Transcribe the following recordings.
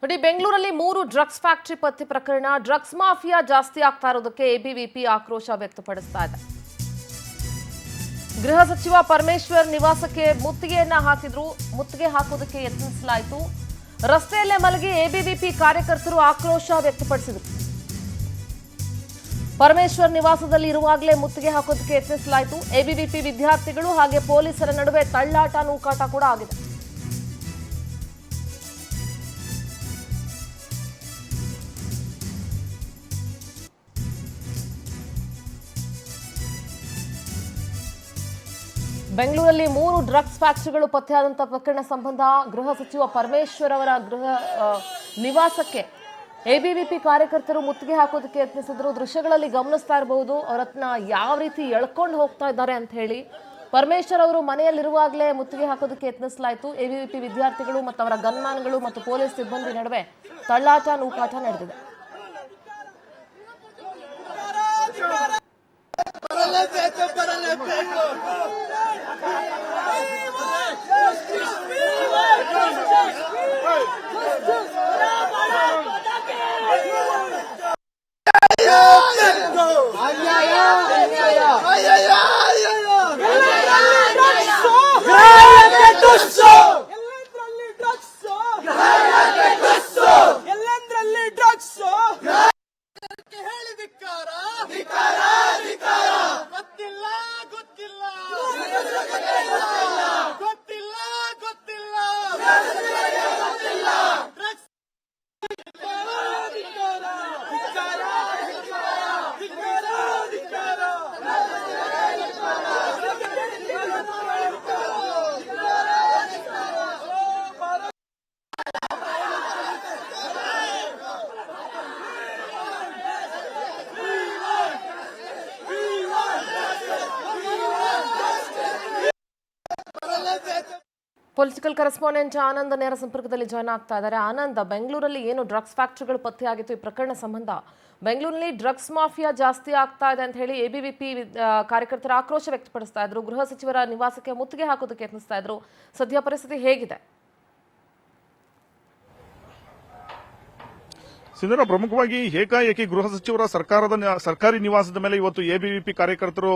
ನೋಡಿ, ಬೆಂಗಳೂರಲ್ಲಿ 3 drugs factory ಪತ್ತೆ ಪ್ರಕರಣ. ಡ್ರಗ್ಸ್ ಮಾಫಿಯಾ ಜಾಸ್ತಿ ಆಗ್ತಾ ಇರೋದಕ್ಕೆ ಎಬಿವಿಪಿ ಆಕ್ರೋಶ ವ್ಯಕ್ತಪಡಿಸ್ತಾ ಇದೆ. ಗೃಹ ಸಚಿವ ಪರಮೇಶ್ವರ್ ನಿವಾಸಕ್ಕೆ ಮುತ್ತಿಗೆ ಹಾಕೋದಕ್ಕೆ ಯತ್ನಿಸಲಾಯಿತು. ರಸ್ತೆಯಲ್ಲೇ ಮಲಗಿ ಎಬಿವಿಪಿ ಕಾರ್ಯಕರ್ತರು ಆಕ್ರೋಶ ವ್ಯಕ್ತಪಡಿಸಿದರು. ಪರಮೇಶ್ವರ್ ನಿವಾಸದಲ್ಲಿ ಇರುವಾಗಲೇ ಮುತ್ತಿಗೆ ಹಾಕೋದಕ್ಕೆ ಯತ್ನಿಸಲಾಯಿತು. ಎಬಿವಿಪಿ ವಿದ್ಯಾರ್ಥಿಗಳು ಹಾಗೆ ಪೊಲೀಸರ ನಡುವೆ ತಳ್ಳಾಟ ನೂಕಾಟ ಕೂಡ ಆಗಿದೆ. ಬೆಂಗಳೂರಲ್ಲಿ 3 ಡ್ರಗ್ಸ್ ಫ್ಯಾಕ್ಟರಿಗಳು ಪತ್ತೆಯಾದಂತಹ ಪ್ರಕರಣ ಸಂಬಂಧ ಗೃಹ ಸಚಿವ ಪರಮೇಶ್ವರ್ ಅವರ ನಿವಾಸಕ್ಕೆ ಎಬಿವಿಪಿ ಕಾರ್ಯಕರ್ತರು ಮುತ್ತಿಗೆ ಹಾಕೋದಕ್ಕೆ ಯತ್ನಿಸಿದ್ರು. ದೃಶ್ಯಗಳಲ್ಲಿ ಗಮನಿಸ್ತಾ ಇರಬಹುದು ಅವರನ್ನ ಯಾವ ರೀತಿ ಎಳ್ಕೊಂಡು ಹೋಗ್ತಾ ಇದ್ದಾರೆ ಅಂತ ಹೇಳಿ. ಪರಮೇಶ್ವರ್ ಅವರು ಮನೆಯಲ್ಲಿರುವಾಗಲೇ ಮುತ್ತಿಗೆ ಹಾಕೋದಕ್ಕೆ ಯತ್ನಿಸಲಾಯಿತು. ಎಬಿವಿಪಿ ವಿದ್ಯಾರ್ಥಿಗಳು ಮತ್ತು ಅವರ ಗನ್ಮ್ಯಾನ್ಗಳು ಮತ್ತು ಪೊಲೀಸ್ ಸಿಬ್ಬಂದಿ ನಡುವೆ ತಳ್ಳಾಟ ನೂಕಾಟ ನಡೆದಿದೆ. ಪೊಲಿಟಿಕಲ್ ಕರೆಸ್ಪಾಂಡೆಂಟ್ ಆನಂದ್ ನೇರ ಸಂಪರ್ಕದಲ್ಲಿ ಜಾಯ್ನ್ ಆಗ್ತಾ ಇದ್ದಾರೆ. ಆನಂದ್, ಬೆಂಗಳೂರಲ್ಲಿ ಏನು ಡ್ರಗ್ಸ್ ಫ್ಯಾಕ್ಟರಿಗಳು ಪತ್ತೆಯಾಗಿತ್ತು, ಈ ಪ್ರಕರಣ ಸಂಬಂಧ ಬೆಂಗಳೂರಿನಲ್ಲಿ ಡ್ರಗ್ಸ್ ಮಾಫಿಯಾ ಜಾಸ್ತಿ ಆಗ್ತಾ ಇದೆ ಅಂತ ಹೇಳಿ ಎಬಿವಿಪಿ ಕಾರ್ಯಕರ್ತರ ಆಕ್ರೋಶ ವ್ಯಕ್ತಪಡಿಸ್ತಾ ಇದ್ರು. ಗೃಹ ಸಚಿವರ ನಿವಾಸಕ್ಕೆ ಮುತ್ತಿಗೆ ಹಾಕೋದಕ್ಕೆ ಯತ್ನಿಸ್ತಾ ಇದ್ರು. ಸದ್ಯ ಪರಿಸ್ಥಿತಿ ಹೇಗಿದೆ? ಸಿಂಧೂರ, ಪ್ರಮುಖವಾಗಿ ಏಕಾಏಕಿ ಗೃಹ ಸಚಿವರ ಸರ್ಕಾರಿ ನಿವಾಸದ ಮೇಲೆ ಇವತ್ತು ಎಬಿವಿಪಿ ಕಾರ್ಯಕರ್ತರು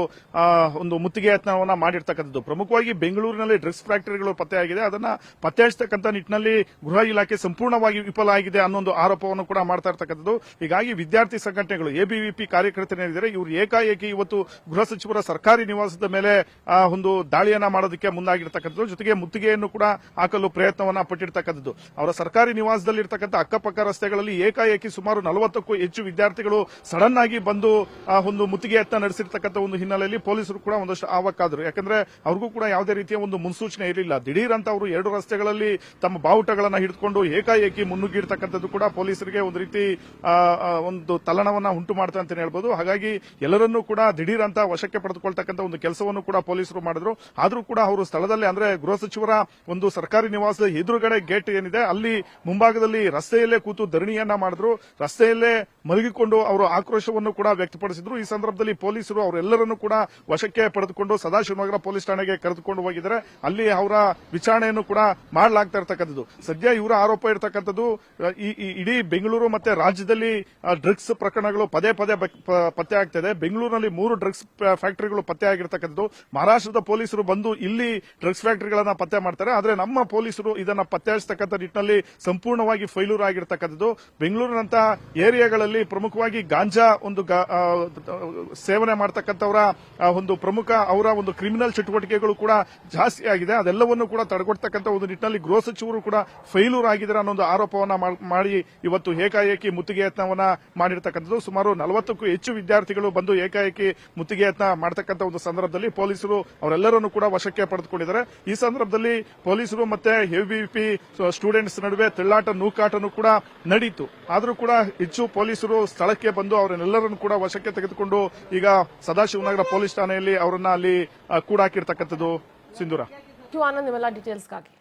ಒಂದು ಮುತ್ತಿಗೆ ಯತ್ನವನ್ನ ಮಾಡಿರ್ತಕ್ಕಂಥದ್ದು. ಪ್ರಮುಖವಾಗಿ ಬೆಂಗಳೂರಿನಲ್ಲಿ ಡ್ರಗ್ಸ್ ಫ್ಯಾಕ್ಟರಿಗಳು ಪತ್ತೆಯಾಗಿದೆ. ಅದನ್ನ ಪತ್ತೆ ಹಚ್ಚತಕ್ಕಂಥ ನಿಟ್ಟಿನಲ್ಲಿ ಗೃಹ ಇಲಾಖೆ ಸಂಪೂರ್ಣವಾಗಿ ವಿಫಲ ಆಗಿದೆ ಅನ್ನೋ ಒಂದು ಆರೋಪವನ್ನು ಕೂಡ ಮಾಡ್ತಾ ಇರ್ತಕ್ಕಂಥದ್ದು. ಹೀಗಾಗಿ ವಿದ್ಯಾರ್ಥಿ ಸಂಘಟನೆಗಳು, ಎಬಿವಿಪಿ ಕಾರ್ಯಕರ್ತರೇನಿದ್ದಾರೆ, ಇವರು ಏಕಾಏಕಿ ಇವತ್ತು ಗೃಹ ಸಚಿವರ ಸರ್ಕಾರಿ ನಿವಾಸದ ಮೇಲೆ ಒಂದು ದಾಳಿಯನ್ನ ಮಾಡೋದಕ್ಕೆ ಮುಂದಾಗಿರ್ತಕ್ಕಂಥದ್ದು. ಜೊತೆಗೆ ಮುತ್ತಿಗೆಯನ್ನು ಕೂಡ ಹಾಕಲು ಪ್ರಯತ್ನವನ್ನ ಪಟ್ಟಿರ್ತಕ್ಕಂಥದ್ದು. ಅವರ ಸರ್ಕಾರಿ ನಿವಾಸದಲ್ಲಿ ಇರ್ತಕ್ಕಂಥ ಅಕ್ಕಪಕ್ಕ ರಸ್ತೆಗಳಲ್ಲಿ ಏಕಾಏಕಿ ಸುಮಾರು 40ಕ್ಕೂ ಹೆಚ್ಚು ವಿದ್ಯಾರ್ಥಿಗಳು ಸಡನ್ ಆಗಿ ಬಂದು ಒಂದು ಮುತ್ತಿಗೆ ಯತ್ನ ನಡೆಸಿರ್ತಕ್ಕಂಥ ಒಂದು ಹಿನ್ನೆಲೆಯಲ್ಲಿ ಪೊಲೀಸರು ಕೂಡ ಒಂದಷ್ಟು ಆವಕ್ಕಾದ್ರು. ಯಾಕಂದ್ರೆ ಅವ್ರಿಗೂ ಕೂಡ ಯಾವುದೇ ರೀತಿಯ ಒಂದು ಮುನ್ಸೂಚನೆ ಇರಲಿಲ್ಲ. ದಿಢೀರ್ ಅಂತ ಅವರು 2 ರಸ್ತೆಗಳಲ್ಲಿ ತಮ್ಮ ಬಾವುಟಗಳನ್ನ ಹಿಡಿದುಕೊಂಡು ಏಕಾಏಕಿ ಮುನ್ನುಗ್ಗಿರ್ತಕ್ಕಂಥದ್ದು ಕೂಡ ಪೊಲೀಸರಿಗೆ ಒಂದು ರೀತಿ ಒಂದು ತಲ್ಲಣವನ್ನ ಉಂಟು ಮಾಡ್ತಾ ಅಂತ ಹೇಳ್ಬೋದು. ಹಾಗಾಗಿ ಎಲ್ಲರನ್ನೂ ಕೂಡ ದಿಢೀರ್ ಅಂತ ವಶಕ್ಕೆ ಪಡೆದುಕೊಳ್ತಕ್ಕಂಥ ಒಂದು ಕೆಲಸವನ್ನು ಕೂಡ ಪೊಲೀಸರು ಮಾಡಿದ್ರು. ಆದ್ರೂ ಕೂಡ ಅವರು ಸ್ಥಳದಲ್ಲಿ, ಅಂದ್ರೆ ಗೃಹ ಸಚಿವರ ಒಂದು ಸರ್ಕಾರಿ ನಿವಾಸದ ಎದುರುಗಡೆ ಗೇಟ್ ಏನಿದೆ ಅಲ್ಲಿ ಮುಂಭಾಗದಲ್ಲಿ ರಸ್ತೆಯಲ್ಲೇ ಕೂತು ಧರಣಿಯನ್ನ ಮಾಡಿದ್ರು. ರಸ್ತೆಯಲ್ಲೇ ಮಲಗಿಕೊಂಡು ಅವರು ಆಕ್ರೋಶವನ್ನು ಕೂಡ ವ್ಯಕ್ತಪಡಿಸಿದ್ರು. ಈ ಸಂದರ್ಭದಲ್ಲಿ ಪೊಲೀಸರು ಅವರೆಲ್ಲರನ್ನೂ ಕೂಡ ವಶಕ್ಕೆ ಪಡೆದುಕೊಂಡು ಸದಾಶಿವನಗರ ಪೊಲೀಸ್ ಠಾಣೆಗೆ ಕರೆದುಕೊಂಡು ಹೋಗಿದ್ದಾರೆ. ಅಲ್ಲಿ ಅವರ ವಿಚಾರಣೆಯನ್ನು ಕೂಡ ಮಾಡಲಾಗ್ತಾ ಇರತಕ್ಕಂಥದ್ದು. ಸದ್ಯ ಇವರ ಆರೋಪ ಇರತಕ್ಕಂಥದ್ದು, ಇಡೀ ಬೆಂಗಳೂರು ಮತ್ತೆ ರಾಜ್ಯದಲ್ಲಿ ಡ್ರಗ್ಸ್ ಪ್ರಕರಣಗಳು ಪದೇ ಪದೇ ಪತ್ತೆ ಆಗ್ತಿದೆ. ಬೆಂಗಳೂರಿನಲ್ಲಿ 3 ಡ್ರಗ್ಸ್ ಫ್ಯಾಕ್ಟರಿಗಳು ಪತ್ತೆ ಆಗಿರತಕ್ಕಂಥದ್ದು. ಮಹಾರಾಷ್ಟ್ರದ ಪೊಲೀಸರು ಬಂದು ಇಲ್ಲಿ ಡ್ರಗ್ಸ್ ಫ್ಯಾಕ್ಟರಿಗಳನ್ನ ಪತ್ತೆ ಮಾಡ್ತಾರೆ. ಆದ್ರೆ ನಮ್ಮ ಪೊಲೀಸರು ಇದನ್ನ ಪತ್ತೆ ಹಚ್ಚತಕ್ಕಂಥ ನಿಟ್ಟಿನಲ್ಲಿ ಸಂಪೂರ್ಣವಾಗಿ ಫೈಲೂರ್ ಆಗಿರತಕ್ಕಂಥದ್ದು. ಬೆಂಗಳೂರಿನಂತ ಏರಿಯಾಗಳಲ್ಲಿ ಪ್ರಮುಖವಾಗಿ ಗಾಂಜಾ ಒಂದು ಸೇವನೆ ಮಾಡತಕ್ಕಂಥವರ ಒಂದು ಪ್ರಮುಖ ಅವರ ಒಂದು ಕ್ರಿಮಿನಲ್ ಚಟುವಟಿಕೆಗಳು ಕೂಡ ಜಾಸ್ತಿ ಆಗಿದೆ. ಅದೆಲ್ಲವನ್ನು ಕೂಡ ತಡೆಗಟ್ಟತಕ್ಕಂಥ ಒಂದು ನಿಟ್ಟಿನಲ್ಲಿ ಗೃಹ ಸಚಿವರು ಕೂಡ ಫೈಲೂರ್ ಆಗಿದ್ದಾರೆ ಅನ್ನೋ ಒಂದು ಆರೋಪವನ್ನ ಮಾಡಿ ಇವತ್ತು ಏಕಾಏಕಿ ಮುತ್ತಿಗೆ ಯತ್ನವನ್ನ ಮಾಡಿರ್ತಕ್ಕಂಥದ್ದು. ಸುಮಾರು 40ಕ್ಕೂ ಹೆಚ್ಚು ವಿದ್ಯಾರ್ಥಿಗಳು ಬಂದು ಏಕಾಏಕಿ ಮುತ್ತಿಗೆ ಯತ್ನ ಮಾಡತಕ್ಕಂಥ ಒಂದು ಸಂದರ್ಭದಲ್ಲಿ ಪೊಲೀಸರು ಅವರೆಲ್ಲರನ್ನು ಕೂಡ ವಶಕ್ಕೆ ಪಡೆದುಕೊಂಡಿದ್ದಾರೆ. ಈ ಸಂದರ್ಭದಲ್ಲಿ ಪೊಲೀಸರು ಮತ್ತೆ ಎಬಿವಿಪಿ ಸ್ಟೂಡೆಂಟ್ಸ್ ನಡುವೆ ತಳ್ಳಾಟ ನೂಕಾಟನೂ ಕೂಡ ನಡೀತು. ಆದರೂ ಕೂಡ ಹೆಚ್ಚು ಪೊಲೀಸರು ಸ್ಥಳಕ್ಕೆ ಬಂದು ಅವರನ್ನೆಲ್ಲರನ್ನು ಕೂಡ ವಶಕ್ಕೆ ತೆಗೆದುಕೊಂಡು ಈಗ ಸದಾಶಿವನಗರ ಪೊಲೀಸ್ ಠಾಣೆಯಲ್ಲಿ ಅವರನ್ನ ಅಲ್ಲಿ ಕೂಡಾಕಿರ್ತಕ್ಕಂಥದ್ದು. ಸಿಂಧೂರ, ಆನಂದ್, ನಿಮ್ಮೆಲ್ಲ ಡೀಟೇಲ್ಸ್ಗಾಗಿ.